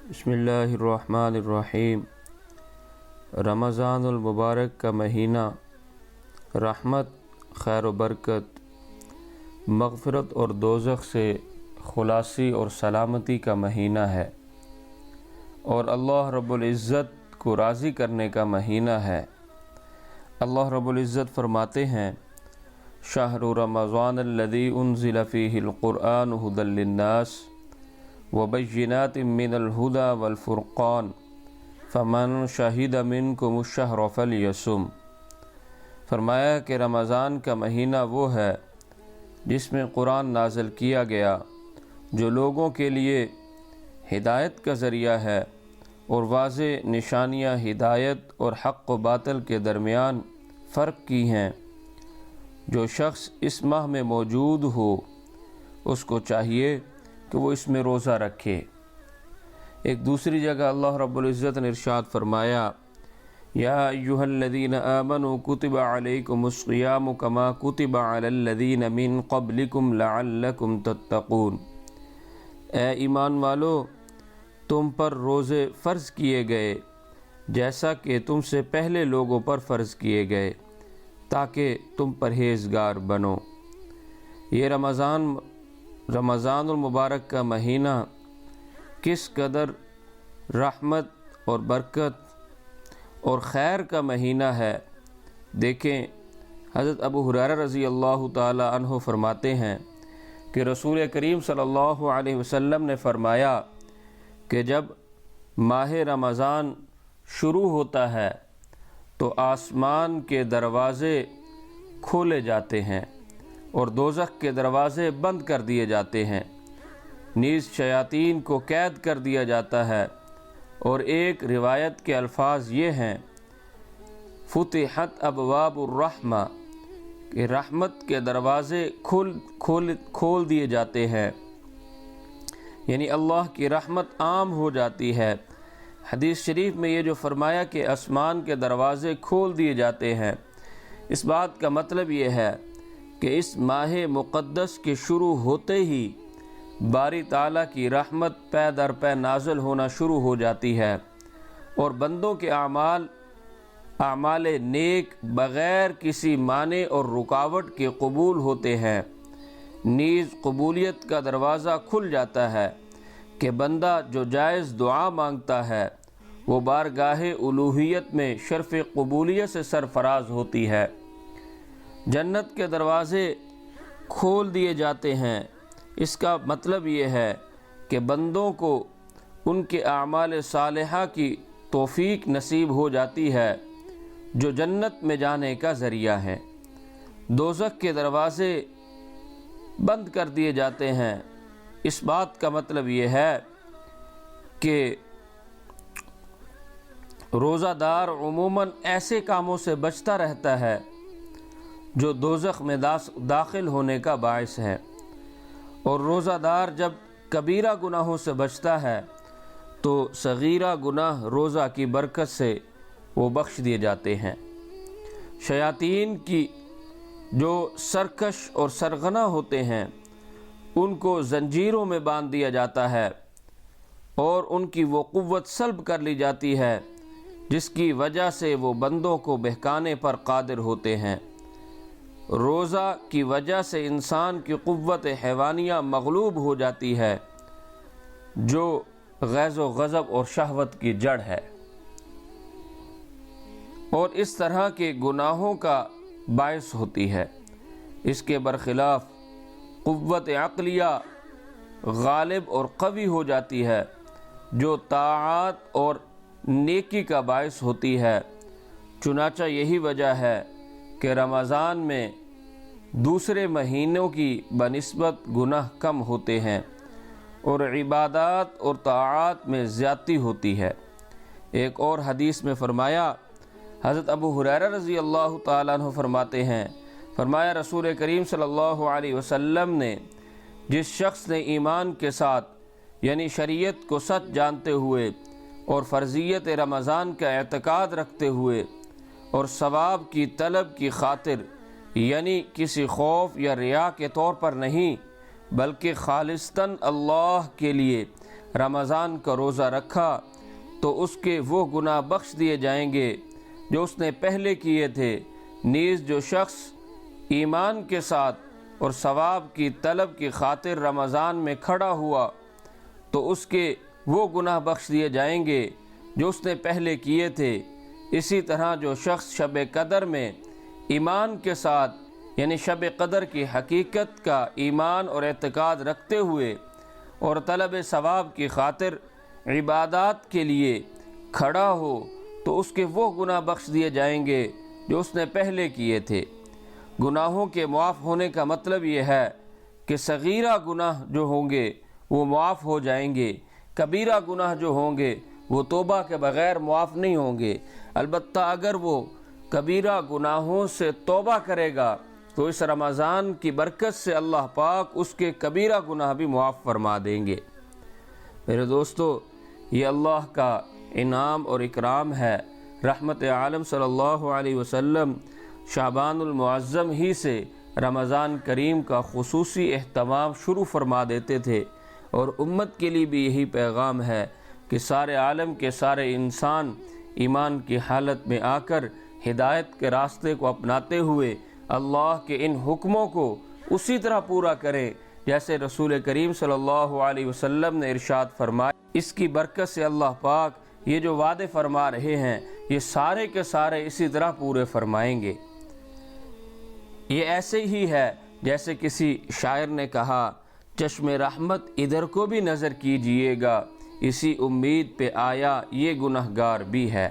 بسم اللہ الرحمن الرحیم۔ رمضان المبارک کا مہینہ رحمت، خیر و برکت، مغفرت اور دوزخ سے خلاصی اور سلامتی کا مہینہ ہے، اور اللہ رب العزت کو راضی کرنے کا مہینہ ہے۔ اللہ رب العزت فرماتے ہیں: شہر رمضان الذی انزل فیہ القرآن ھدی للناس وبینات من الہدی والفرقان فمن شہد منکم الشہر فلیصم۔ فرمایا کہ رمضان کا مہینہ وہ ہے جس میں قرآن نازل کیا گیا، جو لوگوں کے لیے ہدایت کا ذریعہ ہے اور واضح نشانیاں ہدایت اور حق و باطل کے درمیان فرق کی ہیں۔ جو شخص اس ماہ میں موجود ہو اس کو چاہیے کہ وہ اس میں روزہ رکھے۔ ایک دوسری جگہ اللہ رب العزت نے ارشاد فرمایا: یا ایھا الذین آمنوا کتب علیکم الصیام کما کتب علی الذین من قبلکم لعلکم تتقون۔ اے ایمان والو، تم پر روزے فرض کیے گئے جیسا کہ تم سے پہلے لوگوں پر فرض کیے گئے، تاکہ تم پرہیزگار بنو۔ یہ رمضان المبارک کا مہینہ کس قدر رحمت اور برکت اور خیر کا مہینہ ہے، دیکھیں۔ حضرت ابو ہریرہ رضی اللہ تعالی عنہ فرماتے ہیں کہ رسول کریم صلی اللہ علیہ وسلم نے فرمایا کہ جب ماہ رمضان شروع ہوتا ہے تو آسمان کے دروازے کھولے جاتے ہیں اور دوزخ کے دروازے بند کر دیے جاتے ہیں، نیز شیاطین کو قید کر دیا جاتا ہے، اور ایک روایت کے الفاظ یہ ہیں: فتحت ابواب الرحمہ، کہ رحمت کے دروازے کھول دیے جاتے ہیں، یعنی اللہ کی رحمت عام ہو جاتی ہے۔ حدیث شریف میں یہ جو فرمایا کہ آسمان کے دروازے کھول دیے جاتے ہیں، اس بات کا مطلب یہ ہے کہ اس ماہ مقدس کے شروع ہوتے ہی باری تعالیٰ کی رحمت پے در پے نازل ہونا شروع ہو جاتی ہے، اور بندوں کے اعمال نیک بغیر کسی مانع اور رکاوٹ کے قبول ہوتے ہیں۔ نیز قبولیت کا دروازہ کھل جاتا ہے کہ بندہ جو جائز دعا مانگتا ہے وہ بارگاہ الوہیت میں شرف قبولیت سے سرفراز ہوتی ہے۔ جنت کے دروازے کھول دیے جاتے ہیں، اس کا مطلب یہ ہے کہ بندوں کو ان کے اعمال صالحہ کی توفیق نصیب ہو جاتی ہے جو جنت میں جانے کا ذریعہ ہے۔ دوزخ کے دروازے بند کر دیے جاتے ہیں، اس بات کا مطلب یہ ہے کہ روزہ دار عموماً ایسے کاموں سے بچتا رہتا ہے جو دوزخ میں داخل ہونے کا باعث ہے، اور روزہ دار جب کبیرہ گناہوں سے بچتا ہے تو صغیرہ گناہ روزہ کی برکت سے وہ بخش دیے جاتے ہیں۔ شیاطین کی جو سرکش اور سرغنہ ہوتے ہیں ان کو زنجیروں میں باندھ دیا جاتا ہے اور ان کی وہ قوت سلب کر لی جاتی ہے جس کی وجہ سے وہ بندوں کو بہکانے پر قادر ہوتے ہیں۔ روزہ کی وجہ سے انسان کی قوت حیوانیہ مغلوب ہو جاتی ہے، جو غیظ و غضب اور شہوت کی جڑ ہے، اور اس طرح کے گناہوں کا باعث ہوتی ہے۔ اس کے برخلاف قوت عقلیہ غالب اور قوی ہو جاتی ہے، جو طاعات اور نیکی کا باعث ہوتی ہے۔ چنانچہ یہی وجہ ہے کہ رمضان میں دوسرے مہینوں کی بنسبت گناہ کم ہوتے ہیں اور عبادات اور طاعات میں زیادتی ہوتی ہے۔ ایک اور حدیث میں فرمایا، حضرت ابو ہریرہ رضی اللہ تعالیٰ عنہ فرماتے ہیں، فرمایا رسول کریم صلی اللہ علیہ وسلم نے: جس شخص نے ایمان کے ساتھ یعنی شریعت کو سچ جانتے ہوئے اور فرضیت رمضان کا اعتقاد رکھتے ہوئے اور ثواب کی طلب کی خاطر، یعنی کسی خوف یا ریا کے طور پر نہیں بلکہ خالصتاً اللہ کے لیے رمضان کا روزہ رکھا تو اس کے وہ گناہ بخش دیے جائیں گے جو اس نے پہلے کیے تھے۔ نیز جو شخص ایمان کے ساتھ اور ثواب کی طلب کی خاطر رمضان میں کھڑا ہوا تو اس کے وہ گناہ بخش دیے جائیں گے جو اس نے پہلے کیے تھے۔ اسی طرح جو شخص شب قدر میں ایمان کے ساتھ یعنی شب قدر کی حقیقت کا ایمان اور اعتقاد رکھتے ہوئے اور طلب ثواب کی خاطر عبادات کے لیے کھڑا ہو تو اس کے وہ گناہ بخش دیے جائیں گے جو اس نے پہلے کیے تھے۔ گناہوں کے معاف ہونے کا مطلب یہ ہے کہ صغیرہ گناہ جو ہوں گے وہ معاف ہو جائیں گے، کبیرہ گناہ جو ہوں گے وہ توبہ کے بغیر معاف نہیں ہوں گے۔ البتہ اگر وہ کبیرہ گناہوں سے توبہ کرے گا تو اس رمضان کی برکت سے اللہ پاک اس کے کبیرہ گناہ بھی معاف فرما دیں گے۔ میرے دوستو، یہ اللہ کا انعام اور اکرام ہے۔ رحمت عالم صلی اللہ علیہ وسلم شعبان المعظم ہی سے رمضان کریم کا خصوصی اہتمام شروع فرما دیتے تھے، اور امت کے لیے بھی یہی پیغام ہے کہ سارے عالم کے سارے انسان ایمان کی حالت میں آ کر ہدایت کے راستے کو اپناتے ہوئے اللہ کے ان حکموں کو اسی طرح پورا کریں جیسے رسول کریم صلی اللہ علیہ وسلم نے ارشاد فرمایا۔ اس کی برکت سے اللہ پاک یہ جو وعدے فرما رہے ہیں یہ سارے کے سارے اسی طرح پورے فرمائیں گے۔ یہ ایسے ہی ہے جیسے کسی شاعر نے کہا، چشم رحمت ادھر کو بھی نظر کیجئے گا، اسی امید پہ آیا یہ گنہگار بھی ہے۔